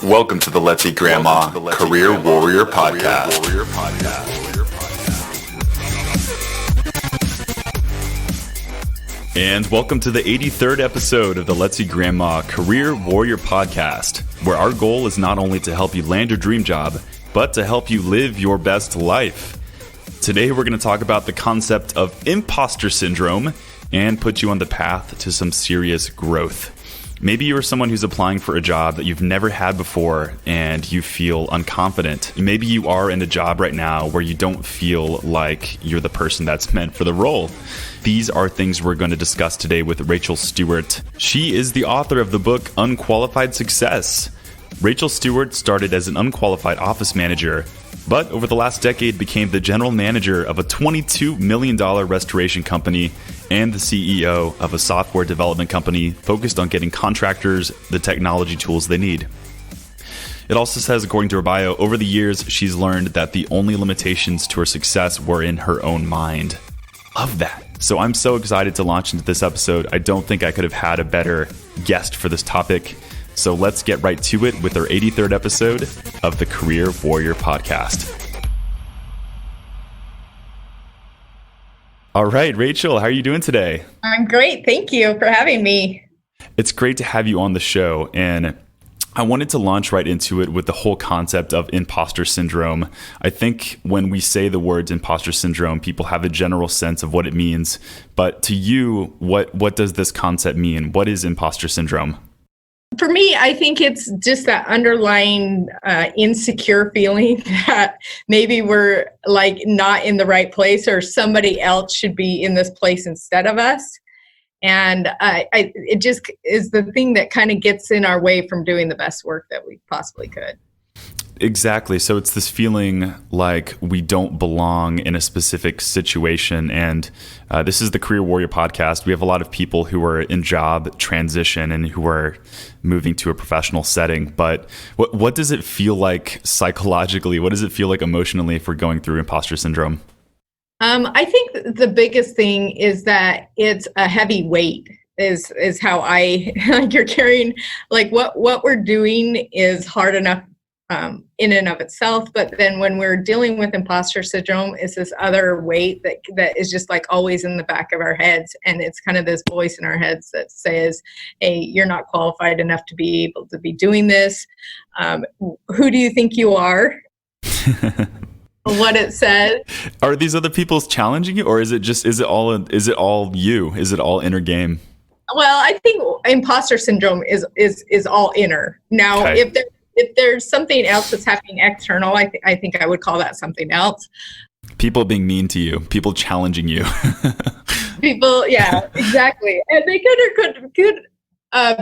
Welcome to the Let's Eat Grandma Career Warrior Podcast. And welcome to the 83rd episode of the Let's Eat Grandma Career Warrior Podcast, where our goal is not only to help you land your dream job, but to help you live your best life. Today, we're going to talk about the concept of imposter syndrome and put you on the path to some serious growth. Maybe you're someone who's applying for a job that you've never had before and you feel unconfident. Maybe you are in a job right now where you don't feel like you're the person that's meant for the role. These are things we're going to discuss today with Rachel Stewart. She is the author of the book Unqualified Success. Rachel Stewart started as an unqualified office manager, but over the last decade became the general manager of a $22 million restoration company and the CEO of a software development company focused on getting contractors the technology tools they need. It also says, according to her bio, over the years, she's learned that the only limitations to her success were in her own mind. Love that. So I'm so excited to launch into this episode. I don't think I could have had a better guest for this topic. So let's get right to it with our 83rd episode of the Career Warrior Podcast. All right, Rachel, how are you doing today? I'm great. Thank you for having me. It's great to have you on the show. And I wanted to launch right into it with the whole concept of imposter syndrome. I think when we say the words imposter syndrome, people have a general sense of what it means. But to you, what does this concept mean? What is imposter syndrome? For me, I think it's just that underlying insecure feeling that maybe we're like not in the right place or somebody else should be in this place instead of us. And it just is the thing that kind of gets in our way from doing the best work that we possibly could. Exactly. So it's this feeling like we don't belong in a specific situation. And this is the Career Warrior Podcast. We have a lot of people who are in job transition and who are moving to a professional setting. But what does it feel like psychologically? What does it feel like emotionally if we're going through imposter syndrome? I think the biggest thing is that it's a heavy weight. Is how I like you're carrying like what we're doing is hard enough in and of itself, but then when we're dealing with imposter syndrome, it's this other weight that is just like always in the back of our heads, and it's kind of this voice in our heads that says, "Hey, you're not qualified enough to be able to be doing this. Who do you think you are?" What it said. Are these other people challenging you, or is it all you? Is it all inner game? Well, I think imposter syndrome is all inner. Now, okay. If there's something else that's happening external, I think I would call that something else. People being mean to you, people challenging you. People, yeah, exactly. And they could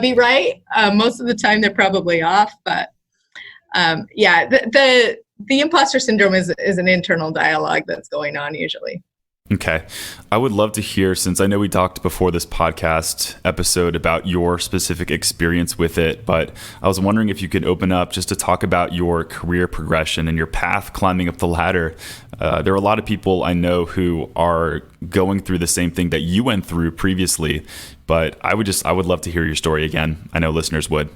be right. Most of the time they're probably off, but yeah, the imposter syndrome is an internal dialogue that's going on usually. Okay. I would love to hear, since I know we talked before this podcast episode about your specific experience with it, but I was wondering if you could open up just to talk about your career progression and your path climbing up the ladder. There are a lot of people I know who are going through the same thing that you went through previously, but I would love to hear your story again. I know listeners would.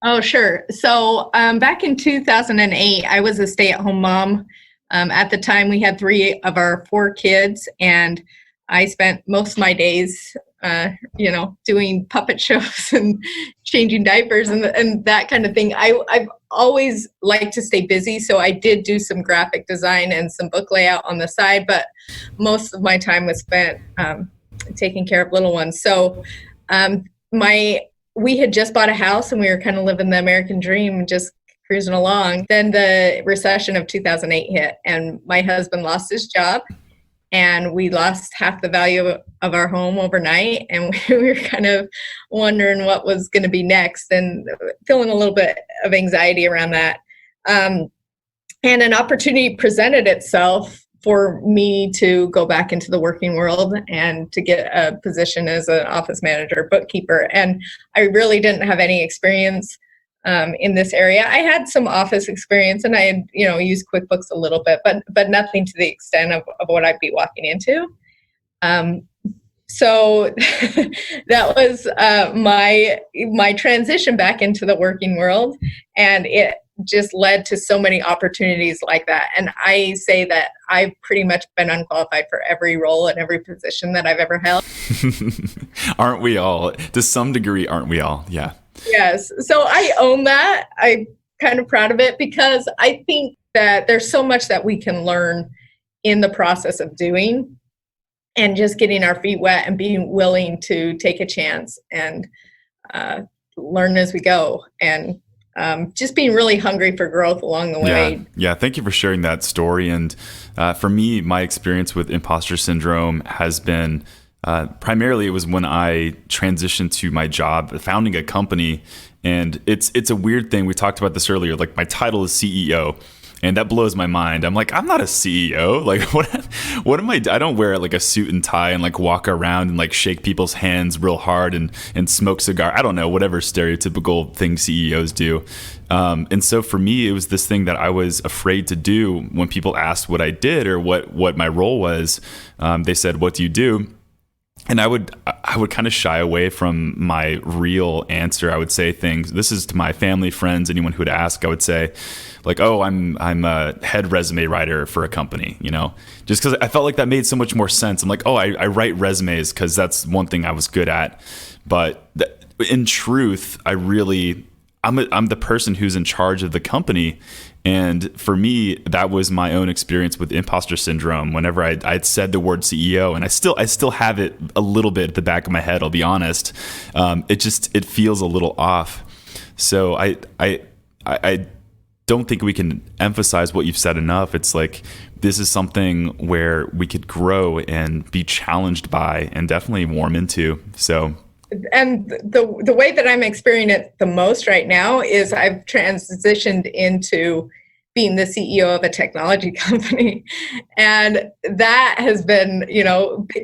Oh, sure. So back in 2008, I was a stay-at-home mom. At the time, we had 3 of our 4 kids, and I spent most of my days, doing puppet shows and changing diapers and that kind of thing. I've always liked to stay busy, so I did do some graphic design and some book layout on the side, but most of my time was spent taking care of little ones. So we had just bought a house, and we were kind of living the American dream, just cruising along. Then the recession of 2008 hit, and my husband lost his job, and we lost half the value of our home overnight, and we were kind of wondering what was going to be next and feeling a little bit of anxiety around that. And an opportunity presented itself for me to go back into the working world and to get a position as an office manager, bookkeeper. And I really didn't have any experience in this area. I had some office experience, and I had, used QuickBooks a little bit, but nothing to the extent of what I'd be walking into. So that was my transition back into the working world, and it just led to so many opportunities like that. And I say that I've pretty much been unqualified for every role and every position that I've ever held. Aren't we all? To some degree, aren't we all? Yeah. Yes. So I own that. I'm kind of proud of it, because I think that there's so much that we can learn in the process of doing, and just getting our feet wet and being willing to take a chance and learn as we go, and just being really hungry for growth along the way. Yeah. Thank you for sharing that story. And for me, my experience with imposter syndrome has been primarily, it was when I transitioned to my job, founding a company. And it's a weird thing. We talked about this earlier. Like, my title is CEO. And that blows my mind. I'm like, I'm not a CEO. Like, what am I? I don't wear like a suit and tie and like walk around and like shake people's hands real hard and smoke cigar. I don't know, whatever stereotypical thing CEOs do. And so for me, it was this thing that I was afraid to do when people asked what I did or what my role was. They said, "What do you do?" And I would kind of shy away from my real answer. I would say things. This is to my family, friends, anyone who would ask. I would say, like, "Oh, I'm a head resume writer for a company," just because I felt like that made so much more sense. I'm like, "Oh, I write resumes because that's one thing I was good at." But in truth, I'm the person who's in charge of the company. And for me, that was my own experience with imposter syndrome. Whenever I'd said the word CEO, and I still have it a little bit at the back of my head, I'll be honest. It feels a little off. So I don't think we can emphasize what you've said enough. It's like, this is something where we could grow and be challenged by, and definitely warm into. So. And the way that I'm experiencing it the most right now is I've transitioned into being the CEO of a technology company. And that has been,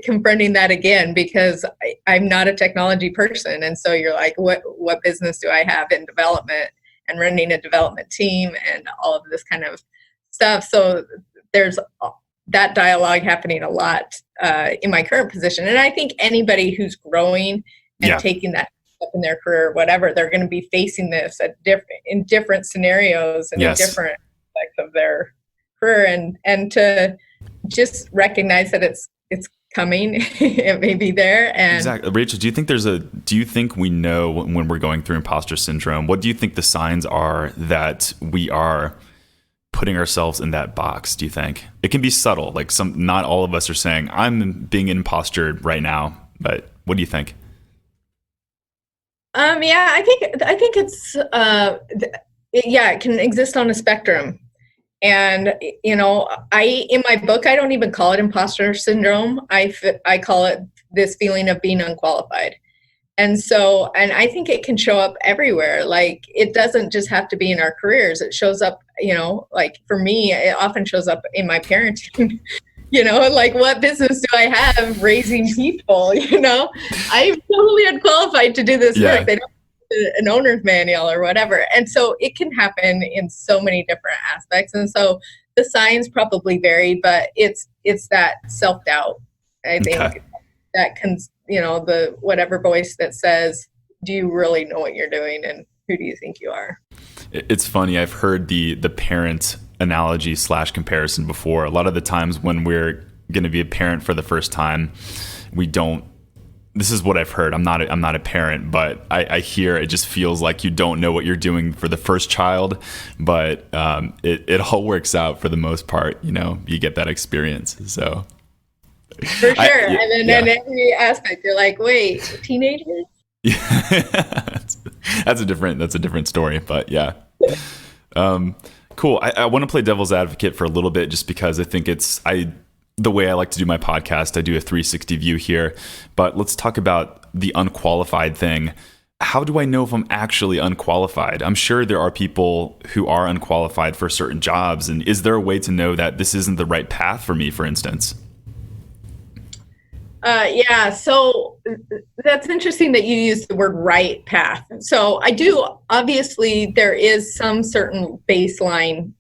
confronting that again, because I'm not a technology person. And so you're like, what business do I have in development and running a development team and all of this kind of stuff? So there's that dialogue happening a lot in my current position. And I think anybody who's growing and taking that step in their career, whatever, they're going to be facing this in different scenarios and in different aspects of their career, and to just recognize that it's coming, it may be there. And exactly, Rachel, do you think we know when we're going through imposter syndrome? What do you think the signs are that we are putting ourselves in that box? Do you think it can be subtle? Like, not all of us are saying I'm being imposter right now, but what do you think? I think it's it can exist on a spectrum. And in my book, I don't even call it imposter syndrome. I call it this feeling of being unqualified. And I think it can show up everywhere. Like, it doesn't just have to be in our careers. It shows up, like for me, it often shows up in my parenting. Like, what business do I have raising people? I'm totally unqualified to do this work. They don't have an owner's manual or whatever. And so it can happen in so many different aspects. And so the signs probably vary, but it's that self-doubt, I think, that can, the whatever voice that says, do you really know what you're doing? And who do you think you are? It's funny. I've heard the parent analogy / comparison before. A lot of the times when we're going to be a parent for the first time, we don't. This is what I've heard. I'm not a parent, but I hear it just feels like you don't know what you're doing for the first child, but it all works out for the most part. You get that experience. So for sure, and then in every aspect, you're like, wait, teenagers? Yeah, that's a different story, but yeah. Cool. I want to play devil's advocate for a little bit, just because I think the way I like to do my podcast, I do a 360 view here, but let's talk about the unqualified thing. How do I know if I'm actually unqualified? I'm sure there are people who are unqualified for certain jobs. And is there a way to know that this isn't the right path for me, for instance? So that's interesting that you use the word right path. So obviously there is some certain baseline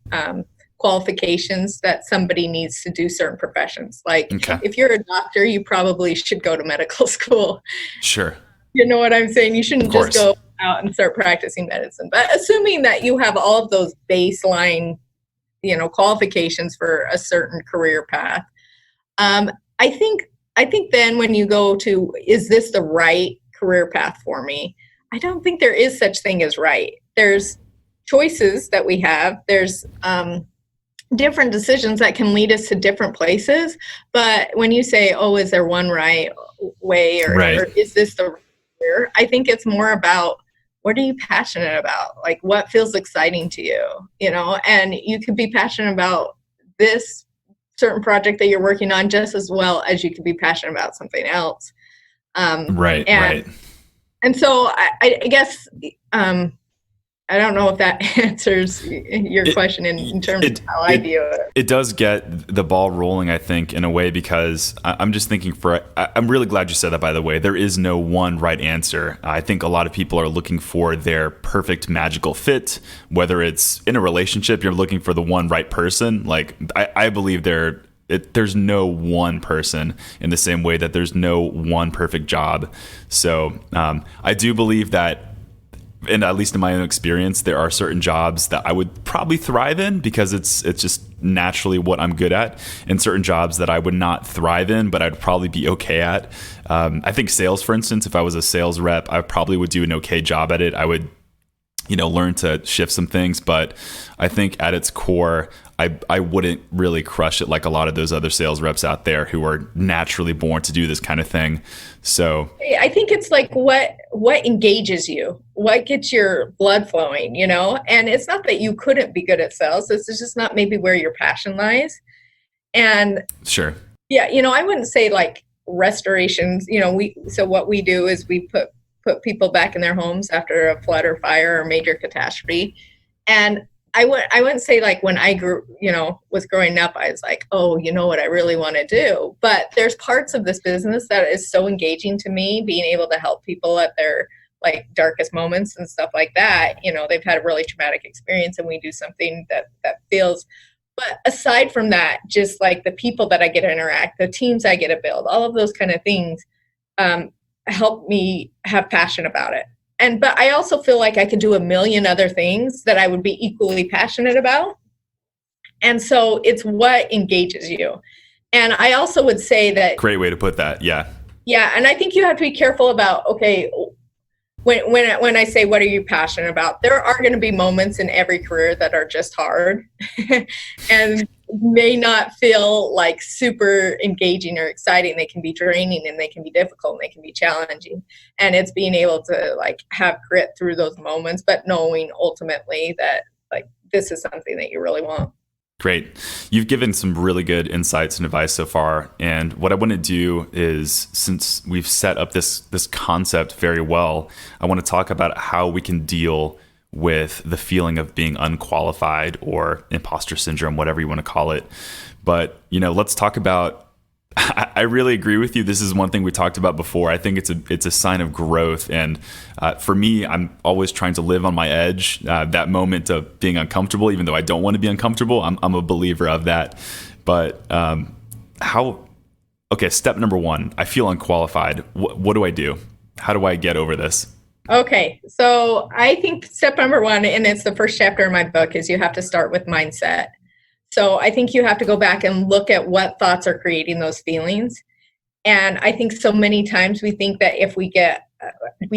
qualifications that somebody needs to do certain professions. Like if you're a doctor, you probably should go to medical school. Sure. You know what I'm saying? You shouldn't just go out and start practicing medicine. But assuming that you have all of those baseline, qualifications for a certain career path, I think then when you go to, is this the right career path for me? I don't think there is such thing as right. There's choices that we have. There's different decisions that can lead us to different places. But when you say, oh, is there one right way or is this the right career? I think it's more about, what are you passionate about? Like, what feels exciting to you, and you could be passionate about this certain project that you're working on just as well as you could be passionate about something else. Right. And so I guess, I don't know if that answers your question in terms of how I view it. It does get the ball rolling, I think, in a way, because I'm just thinking I'm really glad you said that, by the way. There is no one right answer. I think a lot of people are looking for their perfect magical fit, whether it's in a relationship, you're looking for the one right person. Like, I believe there's no one person in the same way that there's no one perfect job. So I do believe that, and at least in my own experience, there are certain jobs that I would probably thrive in because it's just naturally what I'm good at, and certain jobs that I would not thrive in, but I'd probably be okay at. I think sales, for instance, if I was a sales rep, I probably would do an okay job at it. I would, learn to shift some things, but I think at its core, I wouldn't really crush it like a lot of those other sales reps out there who are naturally born to do this kind of thing. So I think it's like what engages you, what gets your blood flowing, and it's not that you couldn't be good at sales. It's just not maybe where your passion lies. And sure. Yeah. I wouldn't say like restorations, so what we do is we put people back in their homes after a flood or fire or major catastrophe. And I wouldn't say like when I was growing up, I was like, oh, what I really want to do. But there's parts of this business that is so engaging to me, being able to help people at their like darkest moments and stuff like that. They've had a really traumatic experience and we do something that feels, but aside from that, just like the people that I get to interact, the teams I get to build, all of those kind of things help me have passion about it. But I also feel like I could do a million other things that I would be equally passionate about. And so it's what engages you. And I also would say that... Great way to put that, yeah. Yeah, and I think you have to be careful about, okay, when I say what are you passionate about, there are going to be moments in every career that are just hard and may not feel like super engaging or exciting. They can be draining and they can be difficult and they can be challenging. And it's being able to like have grit through those moments, but knowing ultimately that like this is something that you really want. Great. You've given some really good insights and advice so far. And what I want to do is, since we've set up this concept very well, I want to talk about how we can deal with the feeling of being unqualified or imposter syndrome, whatever you want to call it. But, let's talk about, I really agree with you. This is one thing we talked about before. I think it's a sign of growth. And for me, I'm always trying to live on my edge. That moment of being uncomfortable, even though I don't want to be uncomfortable, I'm a believer of that. But step number one, I feel unqualified. What do I do? How do I get over this? Okay, so I think step number one, and it's the first chapter in my book, is you have to start with mindset. So I think you have to go back and look at what thoughts are creating those feelings. And I think so many times we think that if we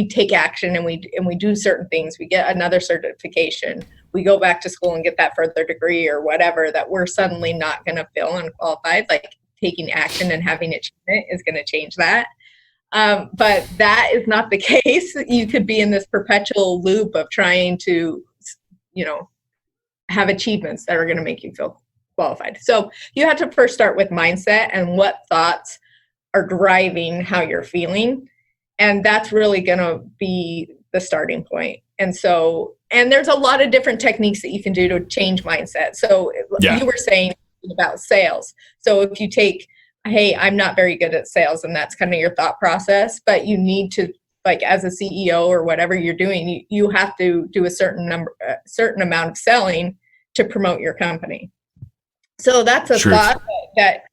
take action and we do certain things, we get another certification, we go back to school and get that further degree or whatever, that we're suddenly not going to feel unqualified. Like taking action and having achievement is going to change that. But that is not the case. You could be in this perpetual loop of trying to, have achievements that are going to make you feel qualified. So you have to first start with mindset and what thoughts are driving how you're feeling. And that's really going to be the starting point. And there's a lot of different techniques that you can do to change mindset. So You were saying about sales. So if you take, hey, I'm not very good at sales, and that's kind of your thought process, but you need to, like as a CEO or whatever you're doing, you have to do a certain amount of selling to promote your company. So that's a Truth. thought that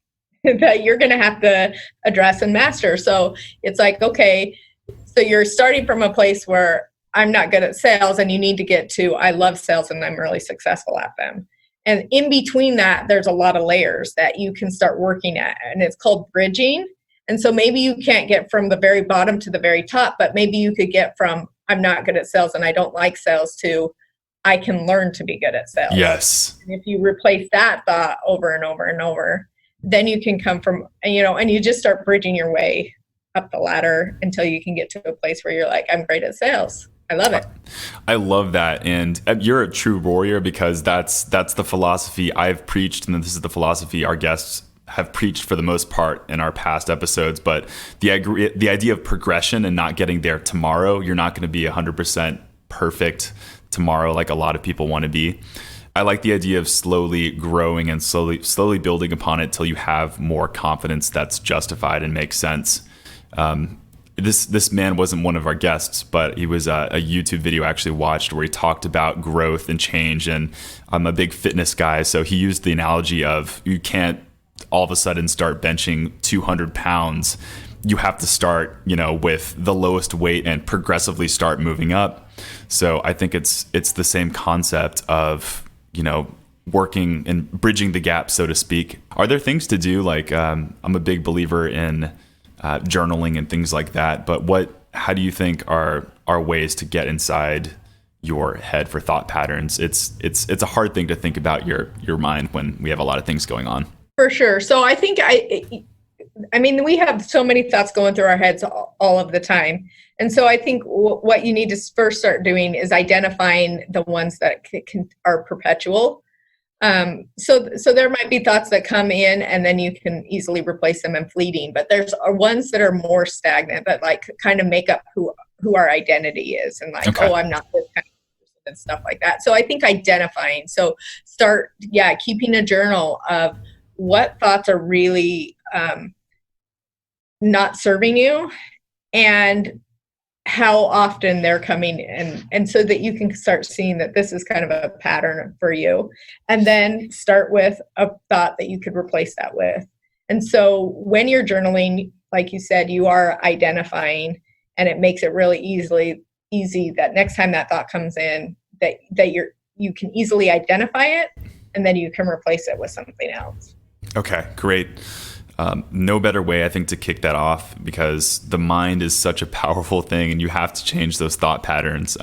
that you're going to have to address and master. So it's like, okay, so you're starting from a place where I'm not good at sales, and you need to get to, I love sales and I'm really successful at them. And in between that, there's a lot of layers that you can start working at, and it's called bridging. And so maybe you can't get from the very bottom to the very top, but maybe you could get from, I'm not good at sales and I don't like sales, to I can learn to be good at sales. Yes. And if you replace that thought over and over and over, then you can come from, and you just start bridging your way up the ladder until you can get to a place where you're like, I'm great at sales. I love it. I love that. And you're a true warrior, because that's the philosophy I've preached. And this is the philosophy our guests have preached for the most part in our past episodes. But the idea of progression and not getting there tomorrow, you're not going to be 100% perfect tomorrow like a lot of people want to be. I like the idea of slowly growing and slowly building upon it till you have more confidence that's justified and makes sense. This man wasn't one of our guests, but he was a YouTube video I actually watched where he talked about growth and change. And I'm a big fitness guy, so he used the analogy of, you can't all of a sudden start benching 200 pounds. You have to start, with the lowest weight and progressively start moving up. So I think it's the same concept of, working and bridging the gap, so to speak. Are there things to do? Like, I'm a big believer in journaling and things like that. But how do you think are ways to get inside your head for thought patterns? It's a hard thing to think about your mind when we have a lot of things going on. For sure. So I think we have so many thoughts going through our heads all of the time. And so I think what you need to first start doing is identifying the ones that are perpetual. So there might be thoughts that come in and then you can easily replace them and fleeting, but there's ones that are more stagnant, that like kind of make up who our identity is, and like, okay, oh, I'm not this kind of person and stuff like that. So I think identifying, so start, keeping a journal of what thoughts are really not serving you and how often they're coming in, and so that you can start seeing that this is kind of a pattern for you, and then start with a thought that you could replace that with. And so when you're journaling, like you said, you are identifying, and it makes it really easy that next time that thought comes in, that you can easily identify it, and then you can replace it with something else. Okay, great. No better way, I think, to kick that off, because the mind is such a powerful thing and you have to change those thought patterns.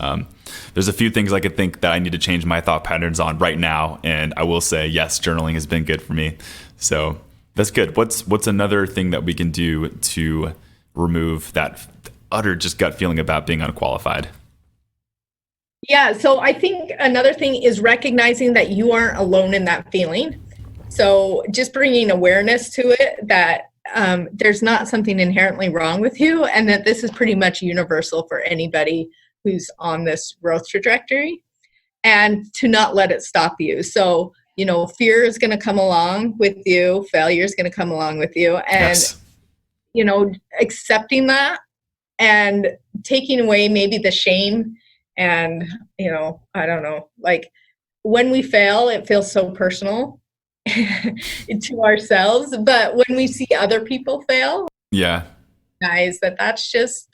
There's a few things I could think that I need to change my thought patterns on right now. And I will say, yes, journaling has been good for me. So that's good. What's another thing that we can do to remove that utter just gut feeling about being unqualified? Yeah, so I think another thing is recognizing that you aren't alone in that feeling. So just bringing awareness to it, that there's not something inherently wrong with you, and that this is pretty much universal for anybody who's on this growth trajectory, and to not let it stop you. So, fear is going to come along with you, failure is going to come along with you, and, yes, accepting that and taking away maybe the shame and, I don't know, like when we fail, it feels so personal to ourselves, but when we see other people fail, guys, that's just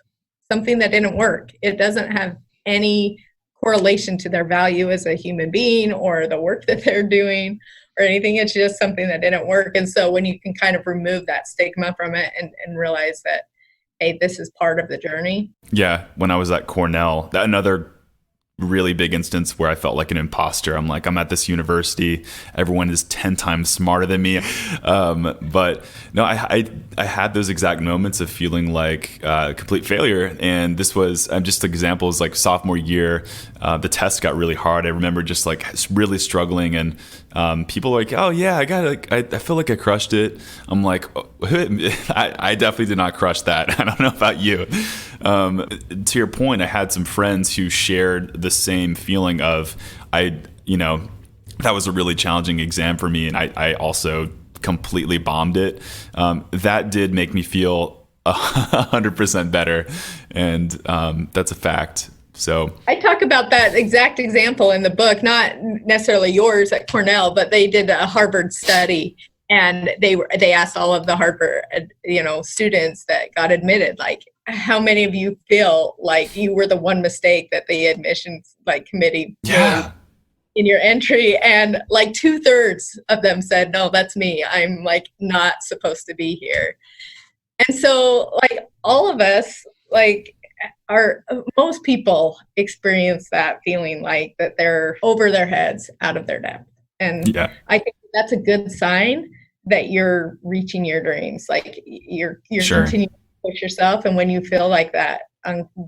something that didn't work. It doesn't have any correlation to their value as a human being or the work that they're doing or anything. It's just something that didn't work. And so when you can kind of remove that stigma from it and realize that, hey, this is part of the journey. Yeah. When I was at Cornell, another really big instance where I felt like an imposter. I'm like, I'm at this university, everyone is 10 times smarter than me. But no, I had those exact moments of feeling like complete failure. And this was just examples, like sophomore year, the test got really hard. I remember just like really struggling, and people were like, oh yeah, I feel like I crushed it. I'm like, oh, I definitely did not crush that. I don't know about you. To your point, I had some friends who shared the same feeling of, that was a really challenging exam for me, and I also completely bombed it. That did make me feel 100% better, and that's a fact. So I talk about that exact example in the book, not necessarily yours at Cornell, but they did a Harvard study, and they asked all of the Harvard, students that got admitted, like, how many of you feel like you were the one mistake that the admissions committee made in your entry? And like 2/3 of them said, no, that's me. I'm like not supposed to be here. And so like all of us, like, most people experience that feeling like that they're over their heads, out of their depth. And I think that's a good sign that you're reaching your dreams. Like you're continuing to push yourself. And when you feel like that,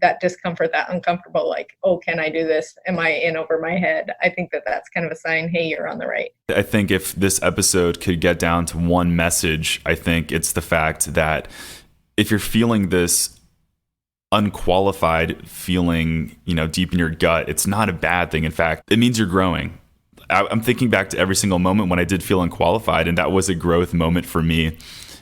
that discomfort, that uncomfortable, like, oh, can I do this? Am I in over my head? I think that's kind of a sign, hey, you're on the right. I think if this episode could get down to one message, I think it's the fact that if you're feeling this unqualified feeling, deep in your gut, it's not a bad thing. In fact, it means you're growing. I'm thinking back to every single moment when I did feel unqualified, and that was a growth moment for me.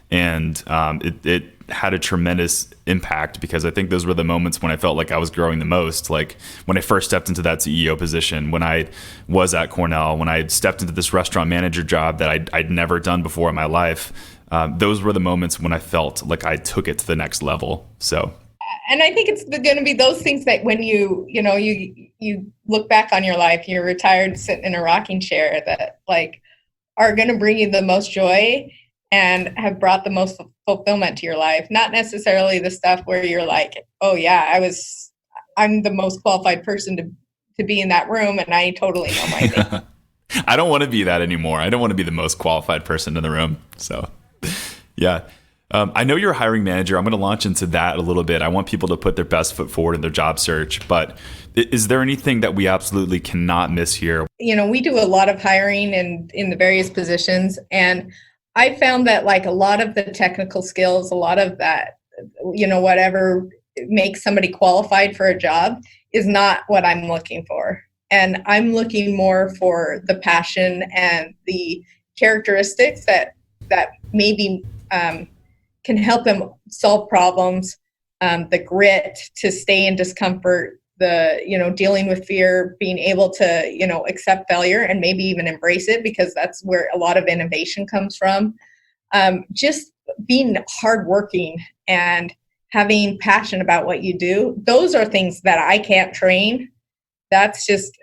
And it had a tremendous impact because I think those were the moments when I felt like I was growing the most. Like when I first stepped into that CEO position, when I was at Cornell, when I stepped into this restaurant manager job that I'd never done before in my life. Those were the moments when I felt like I took it to the next level. So. And I think it's going to be those things that when you look back on your life, you're retired, sitting in a rocking chair, that like are going to bring you the most joy and have brought the most fulfillment to your life. Not necessarily the stuff where you're like, oh yeah, I'm the most qualified person to be in that room, and I totally know my thing. I don't want to be that anymore. I don't want to be the most qualified person in the room. So yeah. I know you're a hiring manager. I'm going to launch into that a little bit. I want people to put their best foot forward in their job search. But is there anything that we absolutely cannot miss here? We do a lot of hiring in the various positions. And I found that like a lot of the technical skills, a lot of that, whatever makes somebody qualified for a job is not what I'm looking for. And I'm looking more for the passion and the characteristics that maybe can help them solve problems, the grit to stay in discomfort, the, dealing with fear, being able to, accept failure and maybe even embrace it, because that's where a lot of innovation comes from. Just being hardworking and having passion about what you do. Those are things that I can't train. That's just,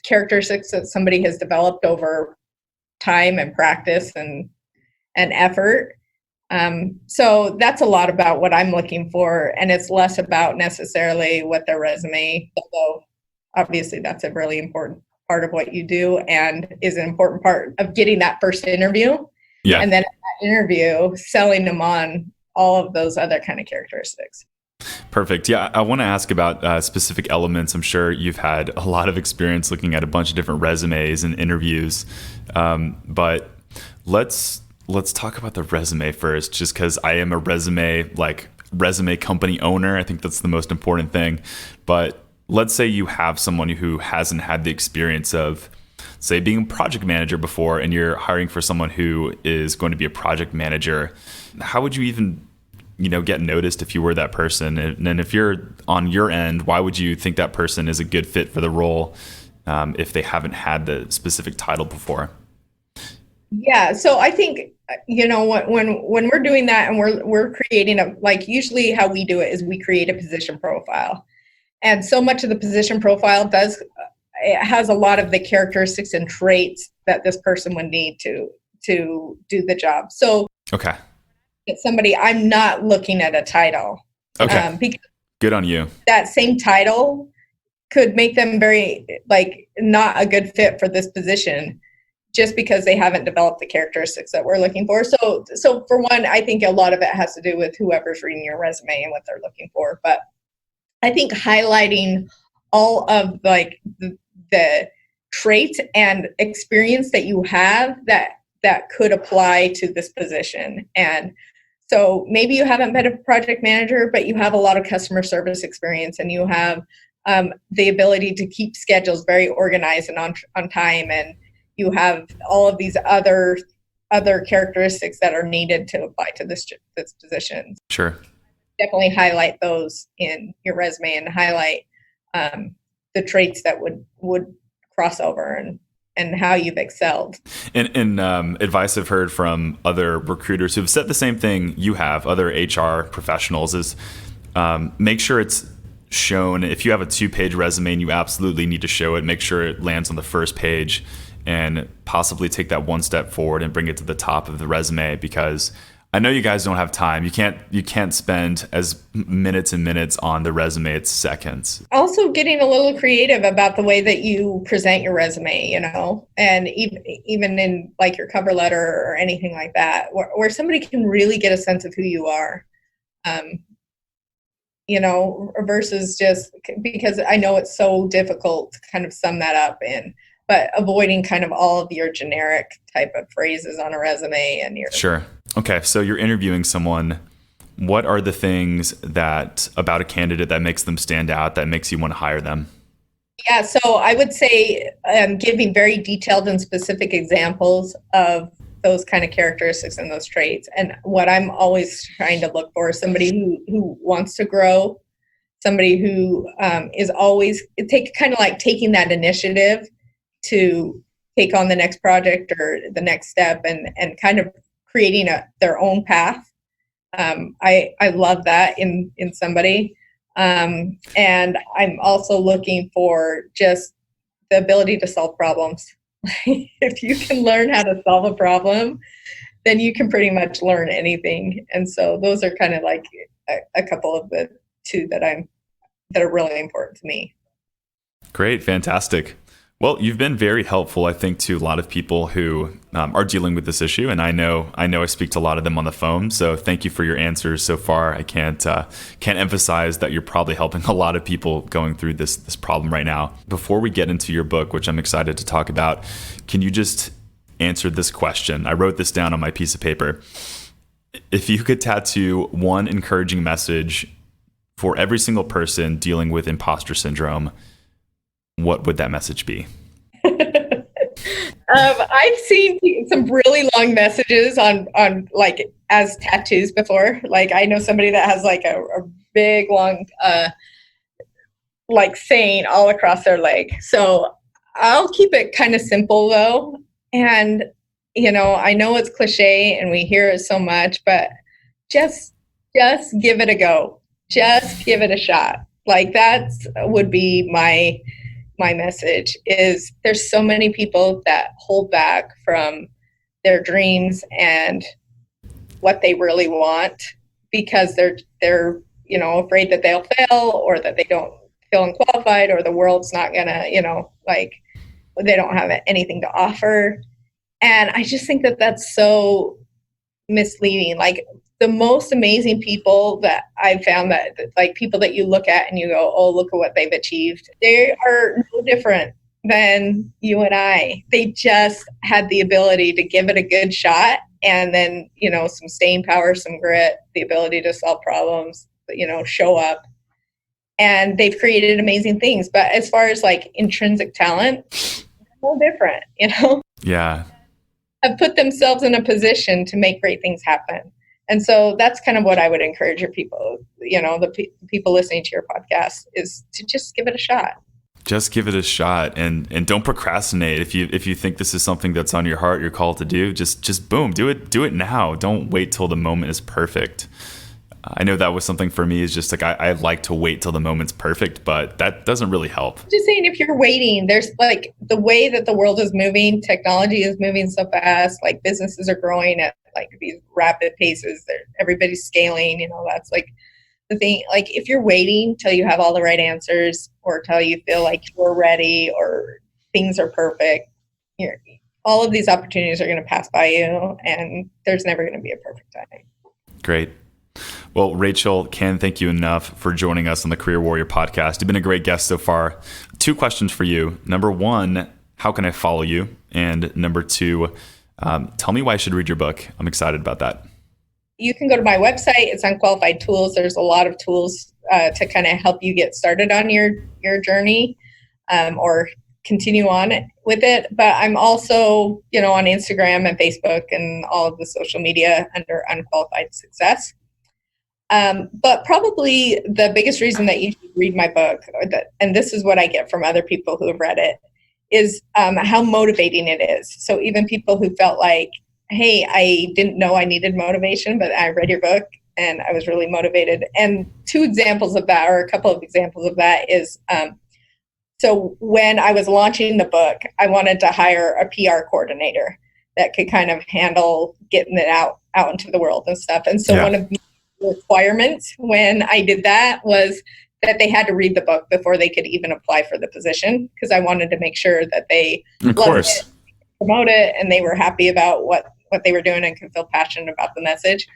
characteristics that somebody has developed over time and practice and effort. So that's a lot about what I'm looking for, and it's less about necessarily what their resume, although obviously that's a really important part of what you do and is an important part of getting that first interview. Yeah. And then in that interview, selling them on all of those other kind of characteristics. Perfect. Yeah, I want to ask about specific elements. I'm sure you've had a lot of experience looking at a bunch of different resumes and interviews, but let's talk about the resume first, just because I am a resume company owner. I think that's the most important thing. But let's say you have someone who hasn't had the experience of, say, being a project manager before, and you're hiring for someone who is going to be a project manager. How would you even, get noticed if you were that person? And if you're on your end, why would you think that person is a good fit for the role if they haven't had the specific title before? Yeah, so I think when we're doing that and we're creating usually how we do it is we create a position profile, and so much of the position profile it has a lot of the characteristics and traits that this person would need to do the job. So okay, it's somebody, I'm not looking at a title. Okay, because good on you. That same title could make them very not a good fit for this position, just because they haven't developed the characteristics that we're looking for. So for one, I think a lot of it has to do with whoever's reading your resume and what they're looking for. But I think highlighting all of the traits and experience that you have that could apply to this position. And so maybe you haven't been a project manager, but you have a lot of customer service experience, and you have the ability to keep schedules very organized and on time, and you have all of these other characteristics that are needed to apply to this position. Sure. Definitely highlight those in your resume, and highlight the traits that would cross over and how you've excelled. And advice I've heard from other recruiters who've said the same thing you have, other HR professionals, is make sure it's shown. If you have a 2-page resume and you absolutely need to show it, make sure it lands on the first page, and possibly take that one step forward and bring it to the top of the resume, because I know you guys don't have time. You can't spend as minutes and minutes on the resume. It's seconds. Also getting a little creative about the way that you present your resume, and even in like your cover letter or anything like that, where somebody can really get a sense of who you are, versus just, because I know it's so difficult to kind of sum that up but avoiding kind of all of your generic type of phrases on a resume and your... Sure. Okay. So you're interviewing someone. What are the things about a candidate that makes them stand out, that makes you want to hire them? Yeah. So I would say giving very detailed and specific examples of those kind of characteristics and those traits. And what I'm always trying to look for is somebody who wants to grow, somebody who is always taking that initiative to take on the next project or the next step and kind of creating their own path. I love that in somebody. And I'm also looking for just the ability to solve problems. If you can learn how to solve a problem, then you can pretty much learn anything. And so those are kind of like a couple of the two that are really important to me. Great. Fantastic. Well, you've been very helpful, I think, to a lot of people who are dealing with this issue, and I know I speak to a lot of them on the phone. So, thank you for your answers so far. I can't emphasize that you're probably helping a lot of people going through this problem right now. Before we get into your book, which I'm excited to talk about, can you just answer this question? I wrote this down on my piece of paper. If you could tattoo one encouraging message for every single person dealing with imposter syndrome, what would that message be? I've seen some really long messages on like as tattoos before. Like I know somebody that has like a big long like saying all across their leg. So I'll keep it kind of simple though. And I know it's cliche and we hear it so much, but just give it a go. Just give it a shot. Like that's would be my message. Is there's so many people that hold back from their dreams and what they really want because they're afraid that they'll fail or that they don't feel unqualified or the world's not gonna like they don't have anything to offer. And I just think that that's so misleading. Like the most amazing people that I've found, that like people that you look at and you go, oh, look at what they've achieved. They are no different than you and I. They just had the ability to give it a good shot, and then, some staying power, some grit, the ability to solve problems, show up. And they've created amazing things. But as far as like intrinsic talent, no different, Yeah. Have put themselves in a position to make great things happen. And so that's kind of what I would encourage your people, the people listening to your podcast, is to just give it a shot. Just give it a shot and don't procrastinate. If you think this is something that's on your heart, you're called to do, just boom, do it now. Don't wait till the moment is perfect. I know that was something for me, is just like I like to wait till the moment's perfect, but that doesn't really help. Just saying, if you're waiting, there's like the way that the world is moving, technology is moving so fast, like businesses are growing at like these rapid paces. Everybody's scaling, that's like the thing. Like if you're waiting till you have all the right answers or till you feel like you're ready or things are perfect, all of these opportunities are going to pass by you, and there's never going to be a perfect time. Great. Well, Rachel, can't thank you enough for joining us on the Career Warrior podcast. You've been a great guest so far. 2 questions for you. Number 1, how can I follow you? And number 2, tell me why I should read your book. I'm excited about that. You can go to my website. It's Unqualified Tools. There's a lot of tools to kind of help you get started on your journey or continue on with it. But I'm also, on Instagram and Facebook and all of the social media under Unqualified Success. But probably the biggest reason that you should read my book, and this is what I get from other people who have read it, is how motivating it is. So even people who felt like, hey, I didn't know I needed motivation, but I read your book and I was really motivated. And two examples of that, or a couple of examples of that, is so when I was launching the book, I wanted to hire a PR coordinator that could kind of handle getting it out into the world and stuff. And so one of the requirements when I did that was that they had to read the book before they could even apply for the position, because I wanted to make sure that they loved it, promote it, and they were happy about what they were doing and could feel passionate about the message.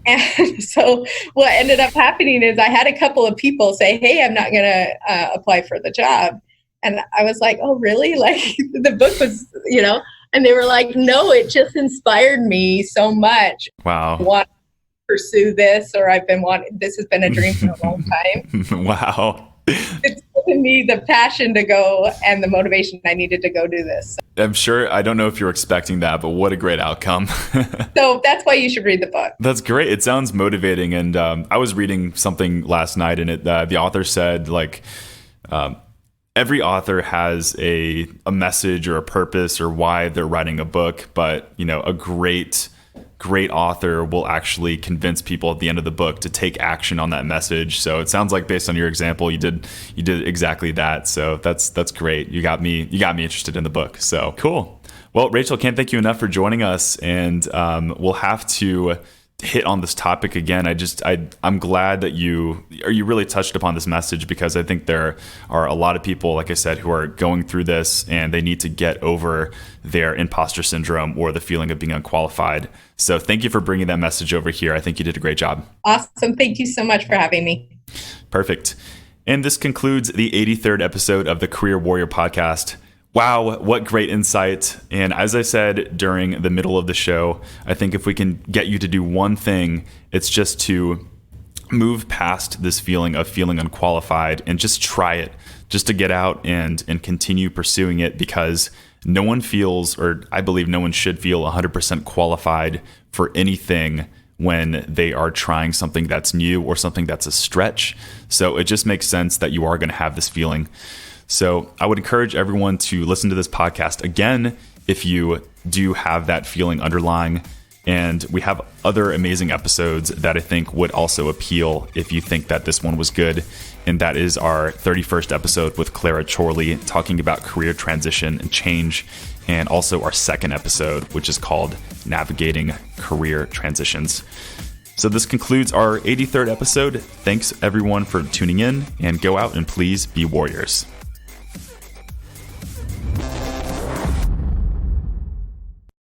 And so what ended up happening is I had a couple of people say, hey, I'm not going to apply for the job. And I was like, oh, really? Like the book was, and they were like, no, it just inspired me so much. Wow. I want to pursue this, or this has been a dream for a long time. Wow. It's given me the passion to go and the motivation I needed to go do this. I'm sure, I don't know if you're expecting that, but what a great outcome. So that's why you should read the book. That's great. It sounds motivating. And I was reading something last night, and the author said, like, every author has a message or a purpose or why they're writing a book, but a great author will actually convince people at the end of the book to take action on that message. So it sounds like, based on your example, you did exactly that. So that's great. You got me interested in the book. So cool. Well, Rachel, can't thank you enough for joining us, and we'll have to hit on this topic again. I'm glad that you really touched upon this message, because I think there are a lot of people, like I said, who are going through this and they need to get over their imposter syndrome or the feeling of being unqualified. So thank you for bringing that message over here. I think you did a great job. Awesome. Thank you so much for having me. Perfect. And this concludes the 83rd episode of the Career Warrior Podcast. Wow, what great insight. And as I said during the middle of the show, I think if we can get you to do one thing, it's just to move past this feeling of feeling unqualified and just try it, just to get out and continue pursuing it, because no one feels, or I believe no one should feel 100% qualified for anything when they are trying something that's new or something that's a stretch. So it just makes sense that you are going to have this feeling. So I would encourage everyone to listen to this podcast again if you do have that feeling underlying. And we have other amazing episodes that I think would also appeal if you think that this one was good. And that is our 31st episode with Clara Chorley, talking about career transition and change. And also our second episode, which is called Navigating Career Transitions. So this concludes our 83rd episode. Thanks everyone for tuning in, and go out and please be warriors.